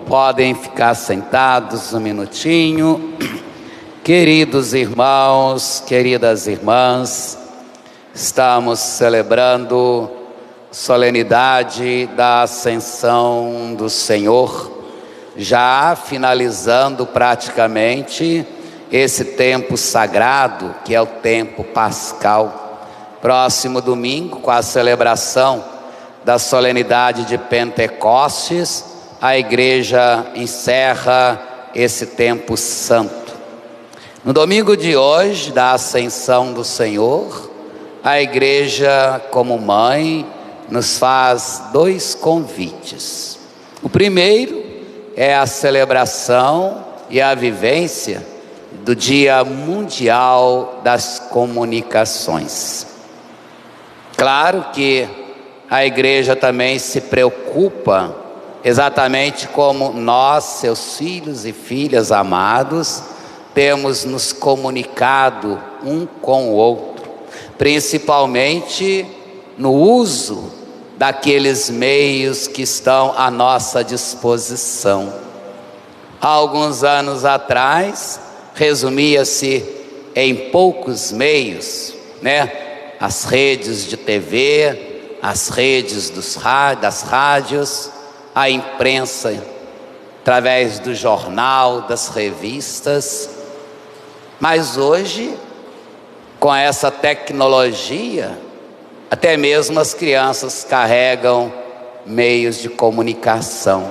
Podem ficar sentados um minutinho. Queridos irmãos, queridas irmãs, estamos celebrando a solenidade da Ascensão do Senhor, já finalizando praticamente esse tempo sagrado, que é o tempo pascal. Próximo domingo, com a celebração da solenidade de Pentecostes, a igreja encerra esse tempo santo. No domingo de hoje, da Ascensão do Senhor, a igreja, como mãe, nos faz dois convites. O primeiro é a celebração e a vivência do Dia Mundial das Comunicações. Claro que a igreja também se preocupa, exatamente como nós, seus filhos e filhas amados, temos nos comunicado um com o outro, principalmente no uso daqueles meios que estão à nossa disposição. Há alguns anos atrás, resumia-se em poucos meios, as redes de TV, as redes das rádios, a imprensa, através do jornal, das revistas. Mas hoje, com essa tecnologia, até mesmo as crianças carregam meios de comunicação,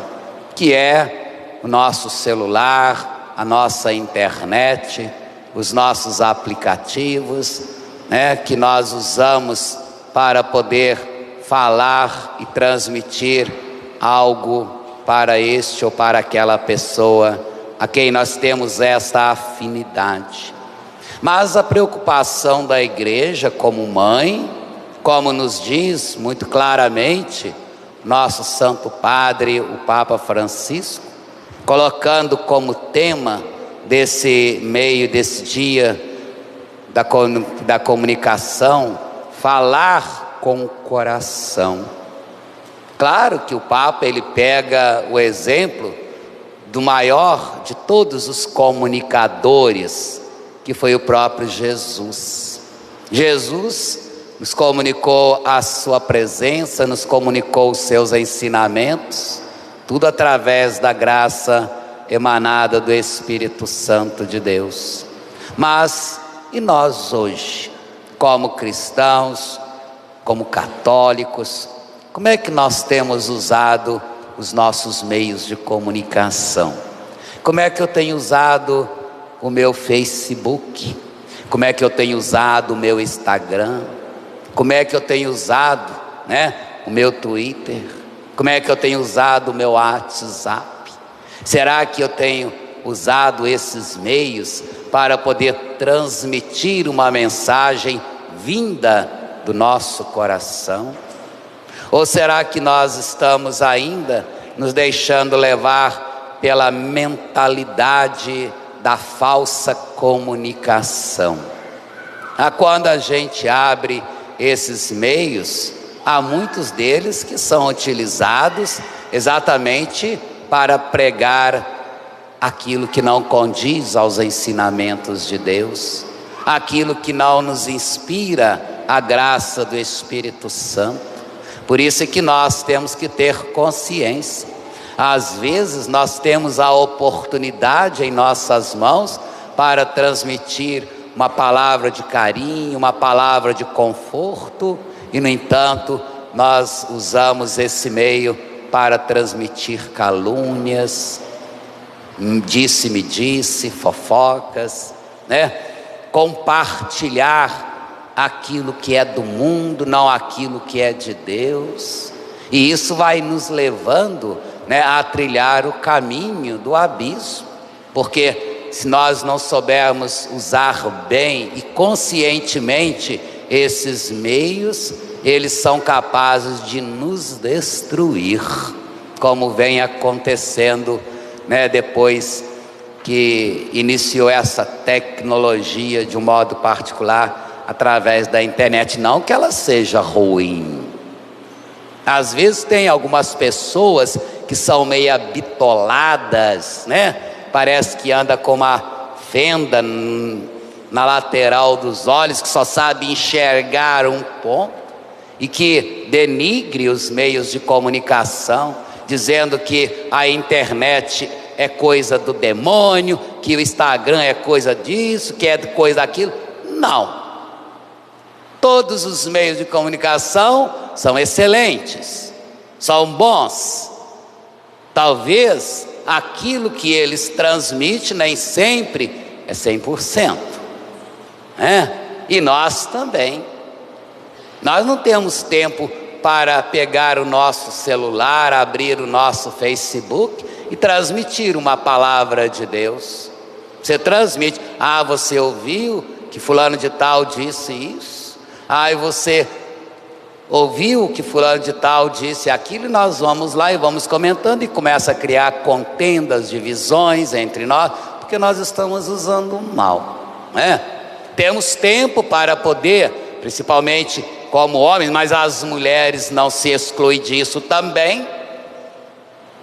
que é o nosso celular, a nossa internet, os nossos aplicativos, que nós usamos para poder falar e transmitir algo para este ou para aquela pessoa a quem nós temos esta afinidade. Mas a preocupação da igreja como mãe, como nos diz muito claramente nosso Santo Padre, o Papa Francisco, colocando como tema desse meio, desse dia da comunicação, falar com o coração. Claro que o Papa, ele pega o exemplo do maior de todos os comunicadores, que foi o próprio Jesus. Jesus nos comunicou a sua presença, nos comunicou os seus ensinamentos, tudo através da graça emanada do Espírito Santo de Deus. Mas e nós hoje, como cristãos, como católicos, como é que nós temos usado os nossos meios de comunicação? Como é que eu tenho usado o meu Facebook? Como é que eu tenho usado o meu Instagram? Como é que eu tenho usado, o meu Twitter? Como é que eu tenho usado o meu WhatsApp? Será que eu tenho usado esses meios para poder transmitir uma mensagem vinda do nosso coração? Ou será que nós estamos ainda nos deixando levar pela mentalidade da falsa comunicação? Quando a gente abre esses meios, há muitos deles que são utilizados exatamente para pregar aquilo que não condiz aos ensinamentos de Deus, aquilo que não nos inspira a graça do Espírito Santo. Por isso é que nós temos que ter consciência. Às vezes nós temos a oportunidade em nossas mãos para transmitir uma palavra de carinho, uma palavra de conforto, e no entanto nós usamos esse meio para transmitir calúnias, disse-me disse, fofocas, compartilhar aquilo que é do mundo, não aquilo que é de Deus. E isso vai nos levando a trilhar o caminho do abismo, porque se nós não soubermos usar bem e conscientemente esses meios, eles são capazes de nos destruir, como vem acontecendo depois que iniciou essa tecnologia de um modo particular através da internet. Não que ela seja ruim. Às vezes tem algumas pessoas que são meia bitoladas, né? Parece que anda com uma fenda na lateral dos olhos, que só sabe enxergar um ponto, e que denigre os meios de comunicação, dizendo que a internet é coisa do demônio, que o Instagram é coisa disso, que é coisa daquilo. Não. Todos os meios de comunicação são excelentes, são bons. Talvez aquilo que eles transmitem nem sempre é 100%, né? E nós também. Nós não temos tempo para pegar o nosso celular, abrir o nosso Facebook e transmitir uma palavra de Deus. Você transmite: ah, você ouviu que fulano de tal disse isso? Ah, e você ouviu que fulano de tal disse aquilo? E nós vamos lá e vamos comentando, e começa a criar contendas, divisões entre nós, porque nós estamos usando o mal, né? Temos tempo para poder, principalmente como homens, mas as mulheres não se excluem disso também,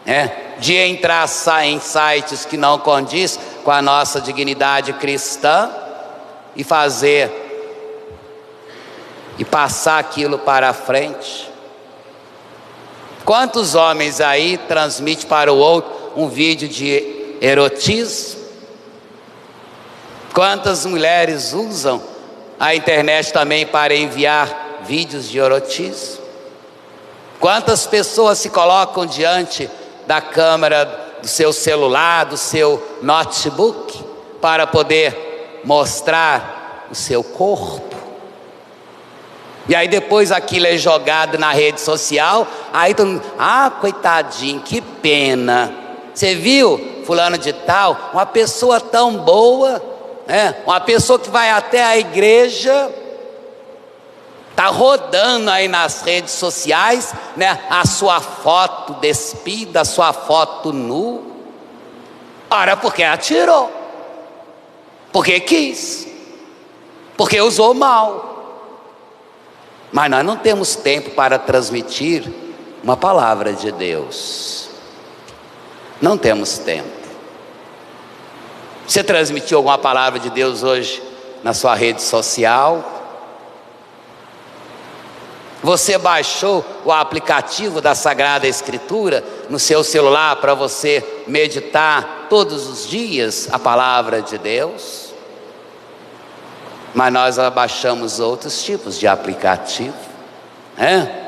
né? De entrar em sites que não condiz com a nossa dignidade cristã e fazer e passar aquilo para a frente. Quantos homens aí transmitem para o outro um vídeo de erotismo? Quantas mulheres usam a internet também para enviar vídeos de erotismo? Quantas pessoas se colocam diante da câmera do seu celular, do seu notebook, para poder mostrar o seu corpo? E aí depois aquilo é jogado na rede social, aí todo mundo: ah, coitadinho, que pena, você viu fulano de tal, uma pessoa tão boa, né? Uma pessoa que vai até a igreja, está rodando aí nas redes sociais, né, a sua foto despida, a sua foto nu. Ora, porque atirou, porque quis, porque usou mal. Mas nós não temos tempo para transmitir uma palavra de Deus. Não temos tempo. Você transmitiu alguma palavra de Deus hoje na sua rede social? Você baixou o aplicativo da Sagrada Escritura no seu celular para você meditar todos os dias a palavra de Deus? Mas nós abaixamos outros tipos de aplicativo, né?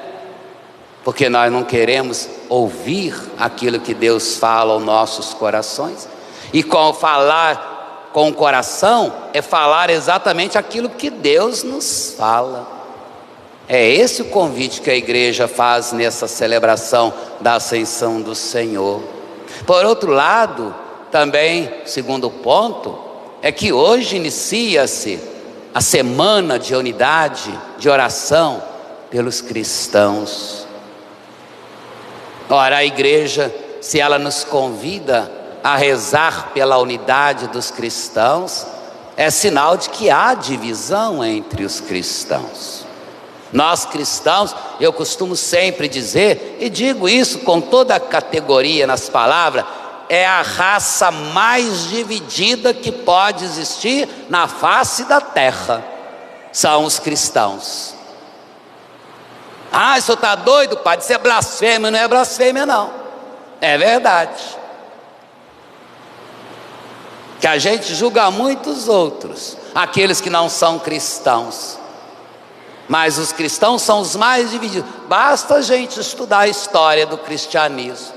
Porque nós não queremos ouvir aquilo que Deus fala aos nossos corações. E com falar com o coração é falar exatamente aquilo que Deus nos fala. É esse o convite que a igreja faz nessa celebração da ascensão do Senhor. Por outro lado, também, segundo ponto, é que hoje inicia-se a semana de unidade, de oração pelos cristãos. Ora, a igreja, se ela nos convida a rezar pela unidade dos cristãos, é sinal de que há divisão entre os cristãos. Nós cristãos, eu costumo sempre dizer, e digo isso com toda a categoria nas palavras, é a raça mais dividida que pode existir na face da terra. São os cristãos. Ah, o senhor está doido, pai? Isso é blasfêmia. Não é blasfêmia, não. É verdade. Que a gente julga muitos outros, aqueles que não são cristãos. Mas os cristãos são os mais divididos. Basta a gente estudar a história do cristianismo.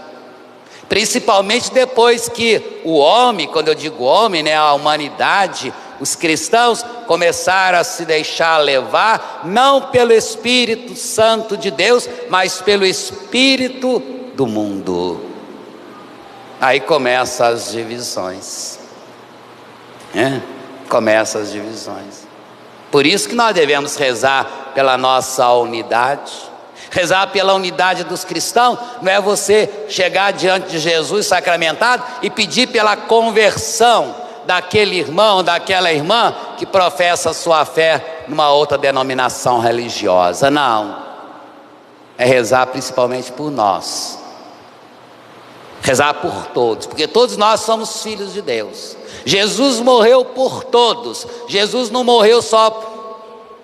Principalmente depois que o homem, quando eu digo homem, né, a humanidade, os cristãos começaram a se deixar levar, não pelo Espírito Santo de Deus, mas pelo Espírito do mundo. Aí começam as divisões, né? Começam as divisões. Por isso que nós devemos rezar pela nossa unidade. Rezar pela unidade dos cristãos não é você chegar diante de Jesus sacramentado e pedir pela conversão daquele irmão, daquela irmã que professa sua fé numa outra denominação religiosa. Não. É rezar principalmente por nós. Rezar por todos, porque todos nós somos filhos de Deus. Jesus morreu por todos. Jesus não morreu só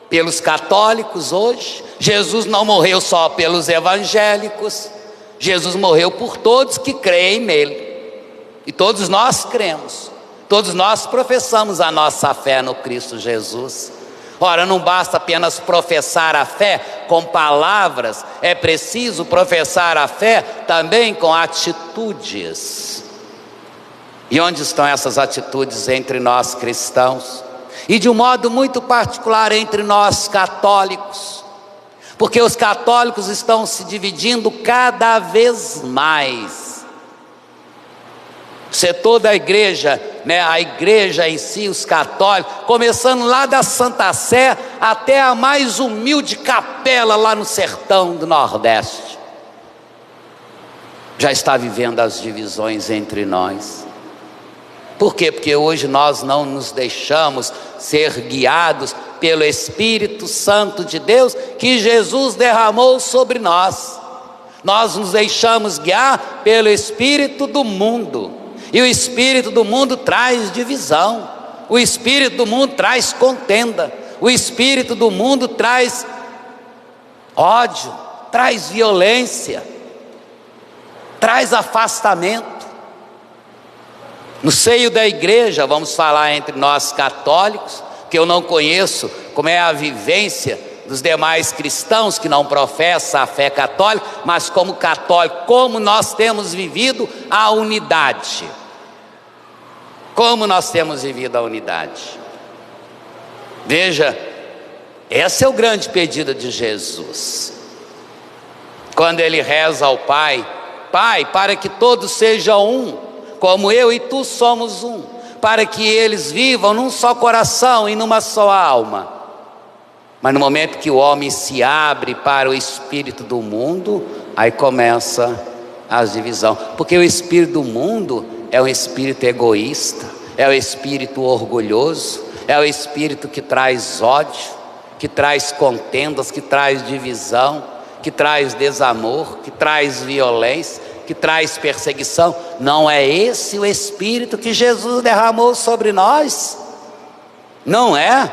pelos católicos hoje. Jesus não morreu só pelos evangélicos. Jesus morreu por todos que creem nele. E todos nós cremos. Todos nós professamos a nossa fé no Cristo Jesus. Ora, não basta apenas professar a fé com palavras, é preciso professar a fé também com atitudes. E onde estão essas atitudes entre nós cristãos? E de um modo muito particular entre nós católicos, porque os católicos estão se dividindo cada vez mais. O setor da igreja, a igreja em si, os católicos, começando lá da Santa Sé até a mais humilde capela lá no sertão do Nordeste, já está vivendo as divisões entre nós. Por quê? Porque hoje nós não nos deixamos ser guiados pelo Espírito Santo de Deus que Jesus derramou sobre nós. Nós nos deixamos guiar pelo espírito do mundo. E o espírito do mundo traz divisão, o espírito do mundo traz contenda, o espírito do mundo traz ódio, traz violência, traz afastamento. No seio da igreja, vamos falar entre nós católicos, que eu não conheço como é a vivência dos demais cristãos que não professam a fé católica, mas como católico, como nós temos vivido a unidade. Como nós temos vivido a unidade. Veja, esse é o grande pedido de Jesus. Quando ele reza ao Pai: Pai, para que todos sejam um, como eu e tu somos um, para que eles vivam num só coração e numa só alma. Mas no momento que o homem se abre para o espírito do mundo, aí começa a divisão, porque o espírito do mundo é um espírito egoísta, é o espírito orgulhoso, é o espírito que traz ódio, que traz contendas, que traz divisão, que traz desamor, que traz violência, que traz perseguição. Não é esse o espírito que Jesus derramou sobre nós? Não é.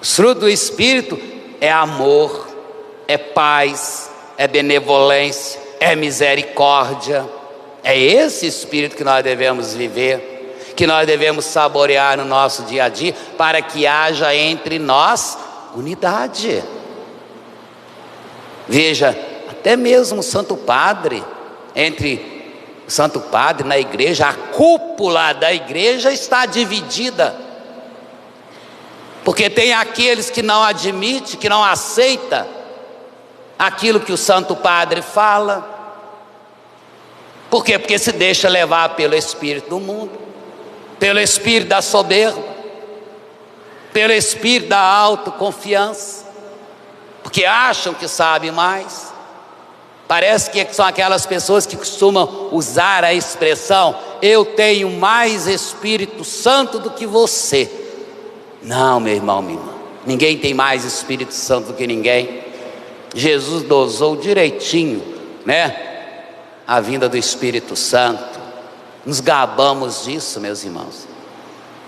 O fruto do espírito é amor, é paz, é benevolência, é misericórdia. É esse espírito que nós devemos viver, que nós devemos saborear no nosso dia a dia, para que haja entre nós unidade. Veja, até mesmo o Santo Padre, entre o Santo Padre na igreja, a cúpula da igreja está dividida, porque tem aqueles que não admitem, que não aceitam aquilo que o Santo Padre fala. Por quê? Porque se deixa levar pelo espírito do mundo, pelo espírito da soberba, pelo espírito da autoconfiança, porque acham que sabem mais. Parece que são aquelas pessoas que costumam usar a expressão: eu tenho mais Espírito Santo do que você. Não, meu irmão, minha irmã, ninguém tem mais Espírito Santo do que ninguém. Jesus dosou direitinho, a vinda do Espírito Santo. Nos gabamos disso, meus irmãos.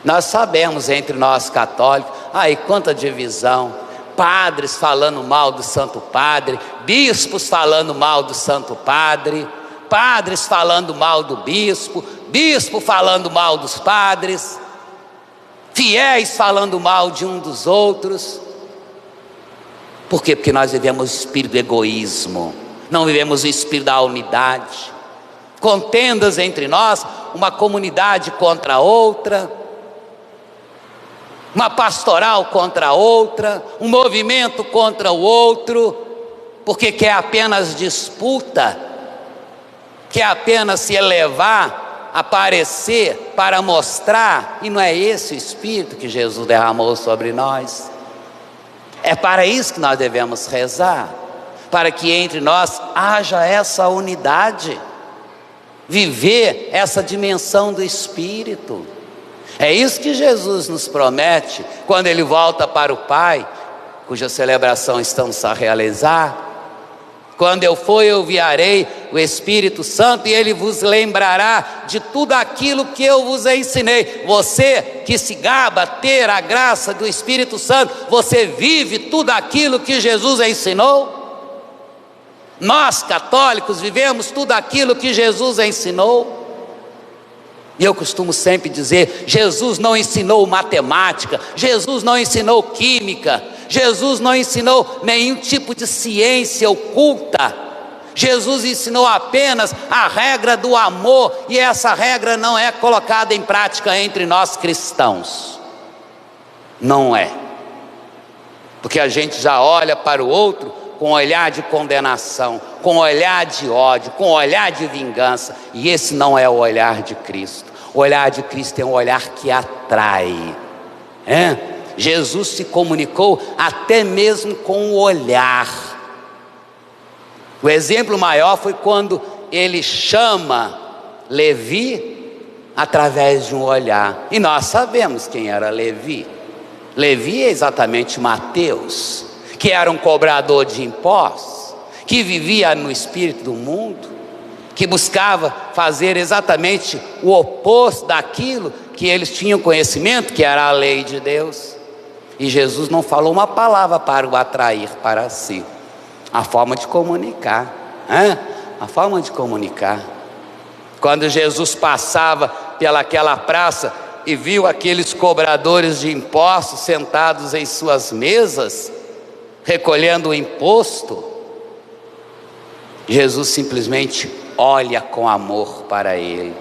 Nós sabemos entre nós católicos, e quanta divisão. Padres falando mal do Santo Padre, bispos falando mal do Santo Padre, padres falando mal do bispo, bispo falando mal dos padres, fiéis falando mal de um dos outros. Por quê? Porque nós vivemos o espírito do egoísmo, não vivemos o espírito da unidade. Contendas entre nós, uma comunidade contra a outra, uma pastoral contra a outra, um movimento contra o outro, porque quer apenas disputa, quer apenas se elevar, aparecer para mostrar. E não é esse o espírito que Jesus derramou sobre nós. É para isso que nós devemos rezar, para que entre nós haja essa unidade, viver essa dimensão do Espírito. É isso que Jesus nos promete quando Ele volta para o Pai, cuja celebração estamos a realizar. Quando eu for, eu enviarei o Espírito Santo e ele vos lembrará de tudo aquilo que eu vos ensinei. Você que se gaba ter a graça do Espírito Santo, você vive tudo aquilo que Jesus ensinou? Nós católicos vivemos tudo aquilo que Jesus ensinou? E eu costumo sempre dizer, Jesus não ensinou matemática, Jesus não ensinou química, Jesus não ensinou nenhum tipo de ciência oculta. Jesus ensinou apenas a regra do amor, e essa regra não é colocada em prática entre nós cristãos. Não é. Porque a gente já olha para o outro com olhar de condenação, com olhar de ódio, com olhar de vingança, e esse não é o olhar de Cristo. O olhar de Cristo é um olhar que atrai. Jesus se comunicou até mesmo com o olhar. O exemplo maior foi quando ele chama Levi através de um olhar. E nós sabemos quem era Levi. Levi é exatamente Mateus, que era um cobrador de impostos, que vivia no espírito do mundo, que buscava fazer exatamente o oposto daquilo que eles tinham conhecimento, que era a lei de Deus. E Jesus não falou uma palavra para o atrair para si. A forma de comunicar, a forma de comunicar. Quando Jesus passava pelaquela praça e viu aqueles cobradores de impostos sentados em suas mesas, recolhendo o imposto, Jesus simplesmente olha com amor para ele.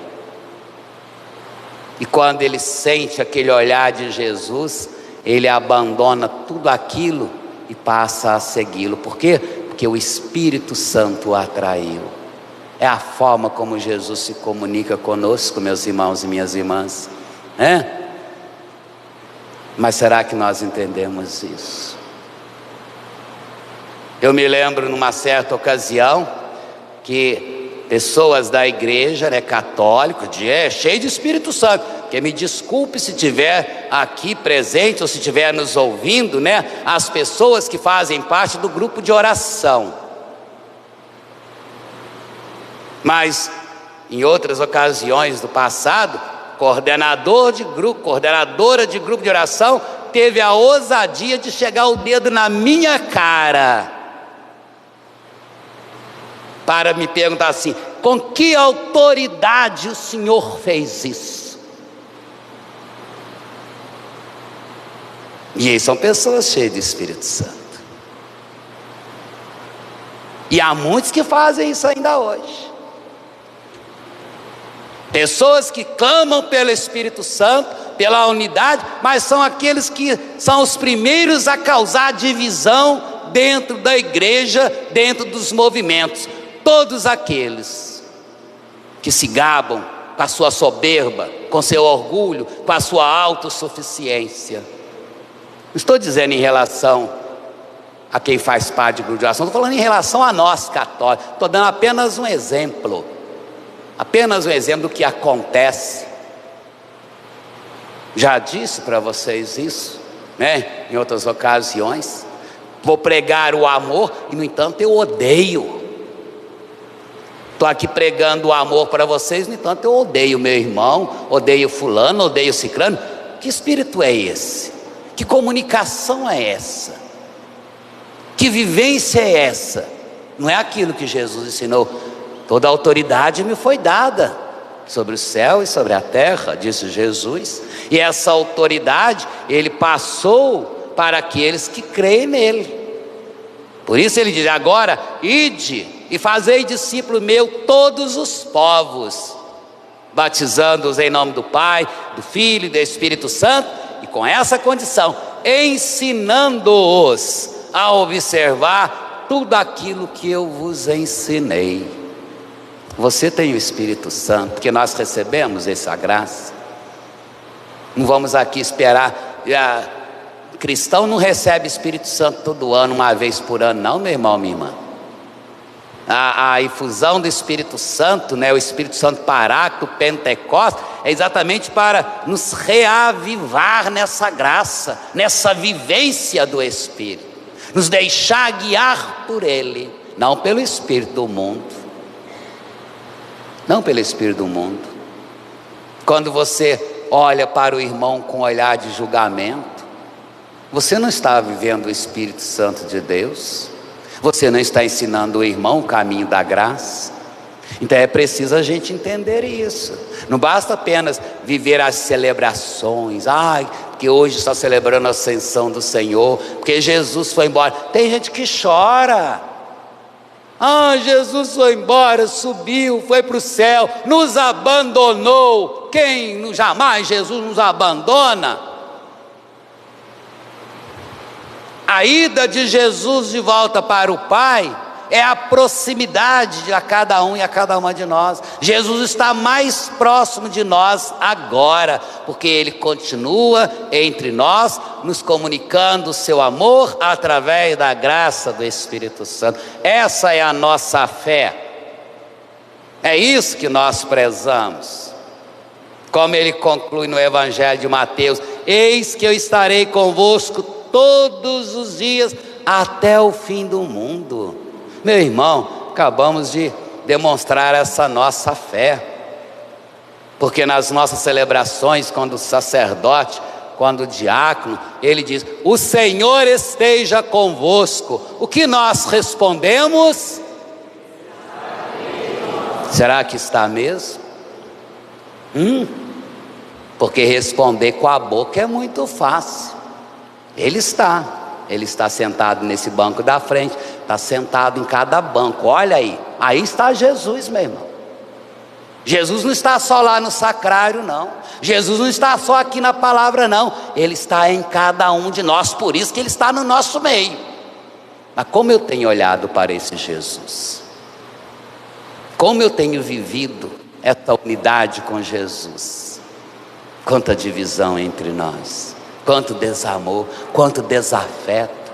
E quando ele sente aquele olhar de Jesus, ele abandona tudo aquilo e passa a segui-lo. Por quê? Porque o Espírito Santo o atraiu. É a forma como Jesus se comunica conosco, meus irmãos e minhas irmãs. Mas será que nós entendemos isso? Eu me lembro numa certa ocasião que pessoas da igreja, católica, cheio de Espírito Santo, que me desculpe se estiver aqui presente ou se estiver nos ouvindo, as pessoas que fazem parte do grupo de oração. Mas em outras ocasiões do passado, coordenadora de grupo de oração teve a ousadia de chegar o dedo na minha cara para me perguntar assim: com que autoridade o senhor fez isso? E aí são pessoas cheias de Espírito Santo. E há muitos que fazem isso ainda hoje. Pessoas que clamam pelo Espírito Santo, pela unidade, mas são aqueles que são os primeiros a causar divisão dentro da igreja, dentro dos movimentos. Todos aqueles que se gabam com a sua soberba, com seu orgulho, com a sua autossuficiência. Não estou dizendo em relação a quem faz parte de grupo de oração, estou falando em relação a nós católicos. Estou dando apenas um exemplo do que acontece. Já disse para vocês isso, em outras ocasiões. Vou pregar o amor e, no entanto, eu odeio. Estou aqui pregando o amor para vocês, no entanto eu odeio meu irmão, odeio fulano, odeio ciclano. Que espírito é esse? Que comunicação é essa? Que vivência é essa? Não é aquilo que Jesus ensinou. Toda a autoridade me foi dada sobre o céu e sobre a terra, disse Jesus. E essa autoridade ele passou para aqueles que creem nele. Por isso ele diz: agora ide e fazei discípulo meu todos os povos, batizando-os em nome do Pai, do Filho e do Espírito Santo, e com essa condição, ensinando-os a observar tudo aquilo que eu vos ensinei. Você tem o Espírito Santo, porque nós recebemos essa graça. Não vamos aqui esperar. Cristão não recebe Espírito Santo todo ano, uma vez por ano, não, meu irmão, minha irmã. A infusão do Espírito Santo, o Espírito Santo Paráclito, Pentecostes, é exatamente para nos reavivar nessa graça, nessa vivência do Espírito, nos deixar guiar por Ele, não pelo espírito do mundo, não pelo espírito do mundo. Quando você olha para o irmão com olhar de julgamento, você não está vivendo o Espírito Santo de Deus, você não está ensinando o irmão o caminho da graça. Então é preciso a gente entender isso. Não basta apenas viver as celebrações, que hoje está celebrando a ascensão do Senhor, porque Jesus foi embora. Tem gente que chora, Jesus foi embora, subiu, foi para o céu, nos abandonou. Quem jamais Jesus nos abandona? A ida de Jesus de volta para o Pai é a proximidade de a cada um e a cada uma de nós. Jesus está mais próximo de nós agora, porque Ele continua entre nós, nos comunicando o seu amor através da graça do Espírito Santo. Essa é a nossa fé, é isso que nós prezamos. Como Ele conclui no Evangelho de Mateus: eis que eu estarei convosco todos os dias até o fim do mundo. Meu irmão, acabamos de demonstrar essa nossa fé, porque nas nossas celebrações, quando o sacerdote, quando o diácono, ele diz: o Senhor esteja convosco, o que nós respondemos? Será que está mesmo? Porque responder com a boca é muito fácil. Ele está sentado nesse banco da frente, está sentado em cada banco. Olha aí está Jesus, meu irmão. Jesus não está só lá no sacrário, não. Jesus não está só aqui na palavra, não. Ele está em cada um de nós, por isso que Ele está no nosso meio. Mas como eu tenho olhado para esse Jesus, como eu tenho vivido essa unidade com Jesus, quanta divisão entre nós, quanto desamor, quanto desafeto,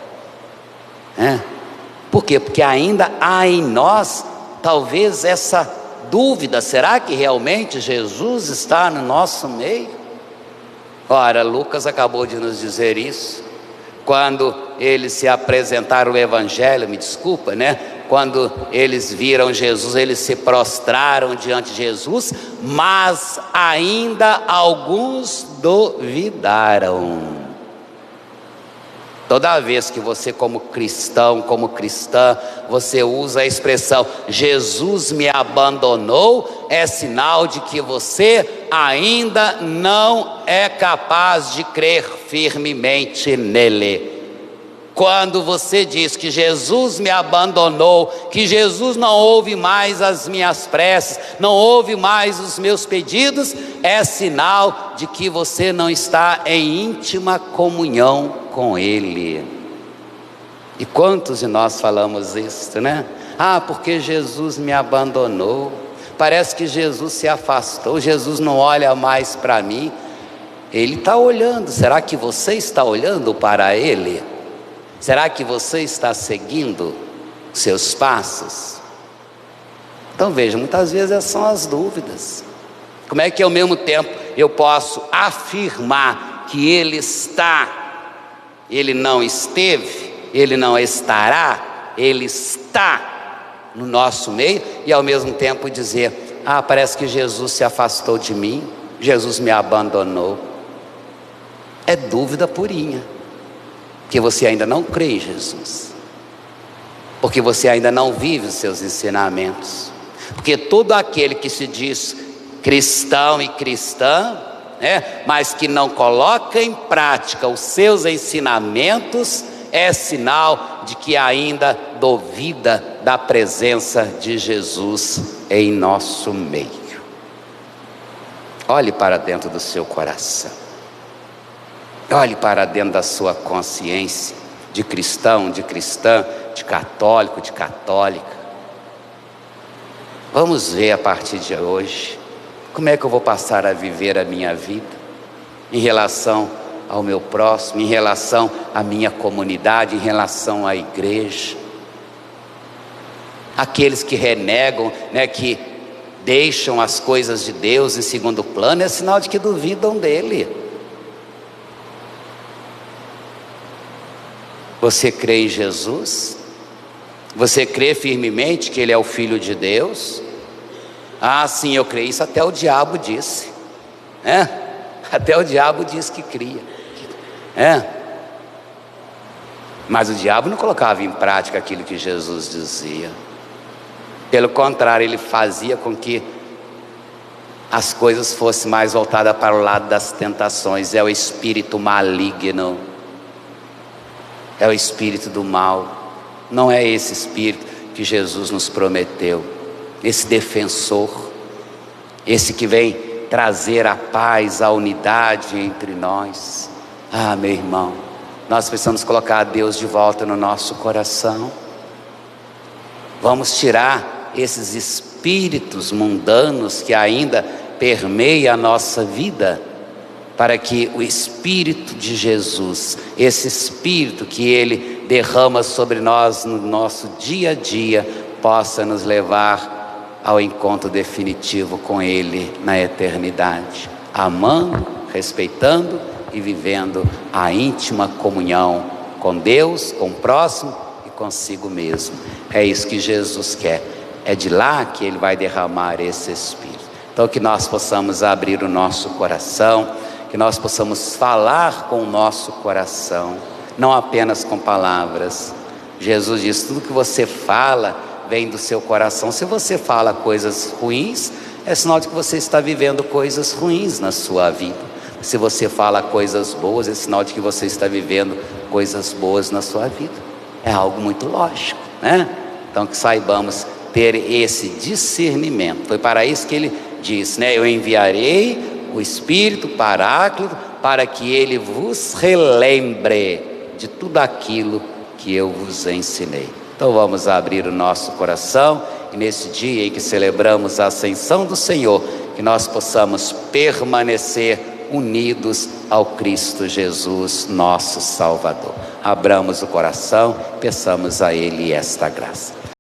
Por quê? Porque ainda há em nós talvez essa dúvida: será que realmente Jesus está no nosso meio? Ora, Lucas acabou de nos dizer isso, quando eles se apresentaram o Evangelho, me desculpa, quando eles viram Jesus, eles se prostraram diante de Jesus, mas ainda alguns duvidaram. Toda vez que você, como cristão, como cristã, você usa a expressão Jesus me abandonou, é sinal de que você ainda não é capaz de crer firmemente nele. Quando você diz que Jesus me abandonou, que Jesus não ouve mais as minhas preces, não ouve mais os meus pedidos, é sinal de que você não está em íntima comunhão com Ele. E quantos de nós falamos isso, porque Jesus me abandonou, parece que Jesus se afastou, Jesus não olha mais para mim. Ele está olhando. Será que você está olhando para Ele? Será que você está seguindo seus passos? Então veja, muitas vezes essas são as dúvidas. Como é que ao mesmo tempo eu posso afirmar que Ele está, Ele não esteve, Ele não estará, Ele está no nosso meio, e ao mesmo tempo dizer: parece que Jesus se afastou de mim, Jesus me abandonou? É dúvida purinha, porque você ainda não crê em Jesus, porque você ainda não vive os seus ensinamentos. Porque todo aquele que se diz cristão e cristã, mas que não coloca em prática os seus ensinamentos, é sinal de que ainda duvida da presença de Jesus em nosso meio. Olhe para dentro do seu coração, olhe para dentro da sua consciência de cristão, de cristã, de católico, de católica. Vamos ver a partir de hoje como é que eu vou passar a viver a minha vida em relação ao meu próximo, em relação à minha comunidade, em relação à igreja. Aqueles que renegam, que deixam as coisas de Deus em segundo plano, é sinal de que duvidam dele. Você crê em Jesus? Você crê firmemente que Ele é o Filho de Deus? Ah, sim, eu creio. Isso até o diabo disse. Até o diabo disse que cria. Mas o diabo não colocava em prática aquilo que Jesus dizia. Pelo contrário, ele fazia com que as coisas fossem mais voltadas para o lado das tentações. É o espírito maligno. É o espírito do mal. Não é esse espírito que Jesus nos prometeu. Esse defensor. Esse que vem trazer a paz, a unidade entre nós. Ah, meu irmão, nós precisamos colocar Deus de volta no nosso coração. Vamos tirar esses espíritos mundanos que ainda permeiam a nossa vida, para que o Espírito de Jesus, esse Espírito que Ele derrama sobre nós no nosso dia a dia, possa nos levar ao encontro definitivo com Ele na eternidade, amando, respeitando e vivendo a íntima comunhão com Deus, com o próximo e consigo mesmo. É isso que Jesus quer, é de lá que Ele vai derramar esse Espírito. Então que nós possamos abrir o nosso coração, que nós possamos falar com o nosso coração, não apenas com palavras. Jesus diz, tudo que você fala vem do seu coração. Se você fala coisas ruins, é sinal de que você está vivendo coisas ruins na sua vida. Se você fala coisas boas, é sinal de que você está vivendo coisas boas na sua vida. É algo muito lógico, né? Então que saibamos ter esse discernimento. Foi para isso que Ele disse, né? Eu enviarei o Espírito Paráclito para que Ele vos relembre de tudo aquilo que eu vos ensinei. Então vamos abrir o nosso coração e nesse dia em que celebramos a ascensão do Senhor, que nós possamos permanecer unidos ao Cristo Jesus, nosso Salvador. Abramos o coração, peçamos a Ele esta graça.